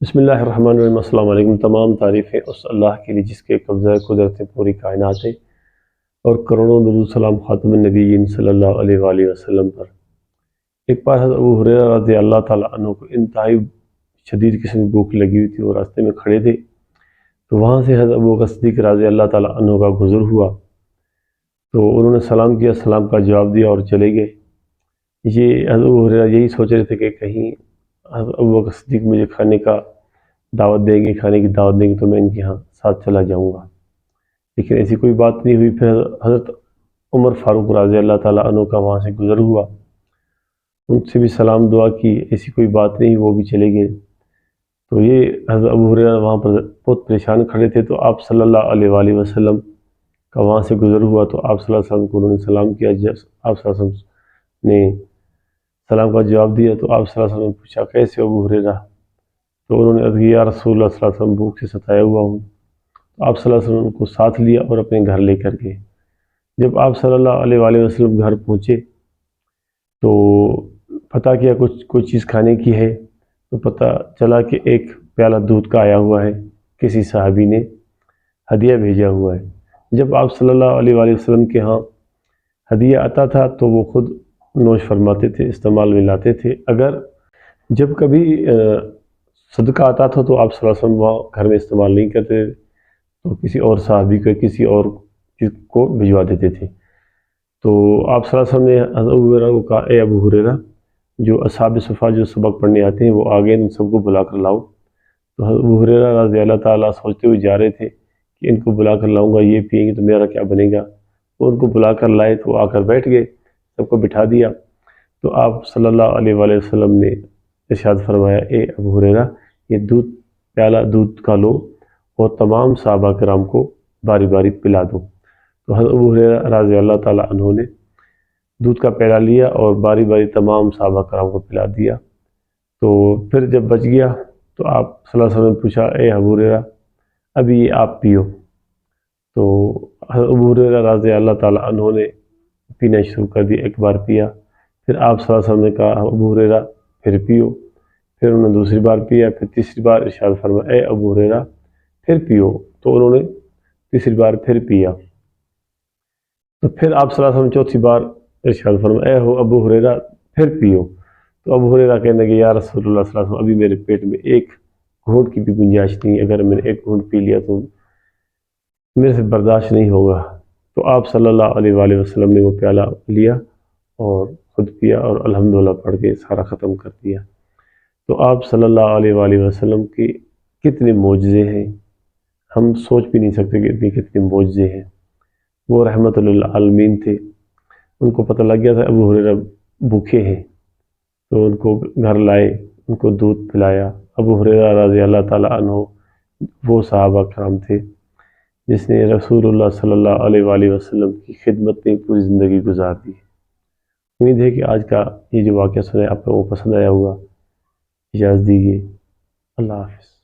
بسم اللہ الرحمن الرحیم۔ السلام علیکم۔ تمام تعریفیں اس اللہ کے لیے جس کے قبضہ قدرت پوری کائنات ہے، اور کروڑوں درود سلام خاتم النبیین صلی اللہ علیہ وآلہ وسلم پر۔ ایک بار حضرت ابو ہریرہ رضی اللہ تعالیٰ عنہ کو انتہائی شدید قسم کی بھوک لگی ہوئی تھی، اور راستے میں کھڑے تھے تو وہاں سے حضرت ابو بکر صدیق رضی اللہ تعالیٰ عنہ کا گزر ہوا، تو انہوں نے سلام کیا، سلام کا جواب دیا اور چلے گئے۔ یہ حضرت ابو ہریرہ یہی سوچ رہے تھے کہ کہیں حضرت ابو بکر صدیق مجھے کھانے کی دعوت دیں گے تو میں ان کے ہاں ساتھ چلا جاؤں گا، لیکن ایسی کوئی بات نہیں ہوئی۔ پھر حضرت عمر فاروق رضی اللہ تعالیٰ عنہ کا وہاں سے گزر ہوا، ان سے بھی سلام دعا کی، ایسی کوئی بات نہیں، وہ بھی چلے گئے۔ تو یہ حضرت ابو ہریرہ وہاں پر بہت پریشان کھڑے تھے، تو آپ صلی اللہ علیہ وآلہ وسلم کا وہاں سے گزر ہوا، تو آپ صلی اللہ علیہ وسلم کو انہوں نے سلام کیا۔ جب آپ صلی اللہ علیہ وسلم نے سلام کا جواب دیا تو آپ صلی اللہ علیہ وسلم نے پوچھا کیسے ابو ہریرہ؟ تو انہوں نے عرض کیا یا رسول اللہ صلی اللہ علیہ وسلم بھوک سے ستایا ہوا ہوں۔ تو آپ صلی اللہ علیہ وسلم کو ساتھ لیا اور اپنے گھر لے کر گئے۔ جب آپ صلی اللہ علیہ وآلہ وسلم گھر پہنچے تو پتہ کیا کوئی چیز کھانے کی ہے، تو پتہ چلا کہ ایک پیالہ دودھ کا آیا ہوا ہے، کسی صحابی نے ہدیہ بھیجا ہوا ہے۔ جب آپ صلی اللہ علیہ وآلہ وسلم کے ہاں ہدیہ آتا تھا تو وہ خود نوش فرماتے تھے، استعمال میں لاتے تھے۔ اگر جب کبھی صدقہ آتا تھا تو آپ صلی اللہ علیہ وسلم وہاں گھر میں استعمال نہیں کرتے تھے، تو کسی اور صحابی کو کسی اور چیز کو بھجوا دیتے تھے۔ تو آپ صلی اللہ علیہ وسلم نے حضرت ابو ہریرہ کو کہا اے ابو ہریرہ، جو اصحاب صفا جو سبق پڑھنے آتے ہیں وہ آگے ان سب کو بلا کر لاؤ۔ تو حضرت ابو ہریرہ رضی اللہ تعالیٰ سوچتے ہوئے جا رہے تھے کہ ان کو بلا کر لاؤں گا، یہ پئیں گے تو میرا کیا بنے گا۔ وہ ان کو بلا کر لائے تو آ کر بیٹھ گئے، سب کو بٹھا دیا۔ تو آپ صلی اللہ علیہ وآلہ وسلم نے ارشاد فرمایا اے ابو ہریرہ، یہ پیالہ دودھ کا لو اور تمام صحابہ کرام کو باری باری پلا دو۔ تو حضرت ابو ہریرہ رضی اللہ تعالیٰ عنہ نے دودھ کا پیالہ لیا اور باری باری تمام صحابہ کرام کو پلا دیا۔ تو پھر جب بچ گیا تو آپ صلی اللہ علیہ وسلم نے پوچھا اے ابو ہریرہ، ابھی یہ آپ پیو۔ تو حضرت ابو ہریرہ رضی اللہ تعالیٰ عنہ نے پینا شروع کر دیا، ایک بار پیا، پھر آپ صلی اللہ علیہ وسلم نے کہا ابو ہریرہ پھر پیو، پھر انہوں نے دوسری بار پیا، پھر تیسری بار ارشاد فرمایا اے ابو ہریرہ پھر پیو۔ تو انہوں نے تیسری بار پھر پیا، تو پھر آپ صلی اللہ علیہ وسلم چوتھی بار ارشاد فرمایا اے ابو ہریرہ پھر پیو۔ تو ابو ہریرہ کہنے لگے یا رسول اللہ صلی اللہ علیہ وسلم ابھی میرے پیٹ میں ایک گھونٹ کی بھی گنجائش نہیں، اگر میں نے ایک گھونٹ پی لیا تو میرے سے برداشت نہیں ہوگا۔ تو آپ صلی اللہ علیہ وآلہ وسلم نے وہ پیالہ لیا اور خود پیا اور الحمدللہ پڑھ کے سارا ختم کر دیا۔ تو آپ صلی اللہ علیہ وآلہ وسلم کی کتنے معجزے ہیں، ہم سوچ بھی نہیں سکتے کہ اتنے کتنے معجزے ہیں۔ وہ رحمت للعالمین تھے، ان کو پتہ لگ گیا تھا ابو ہریرہ بھوکے ہیں، تو ان کو گھر لائے، ان کو دودھ پلایا۔ ابو ہریرہ رضی اللہ تعالیٰ عنہ وہ صحابہ کرام تھے جس نے رسول اللہ صلی اللہ علیہ وآلہ وسلم کی خدمت میں پوری زندگی گزار دی۔ امید ہے کہ آج کا یہ جو واقعہ سنا ہے آپ لوگوں کو پسند آیا ہوگا۔ اجازت دیجیے، اللہ حافظ۔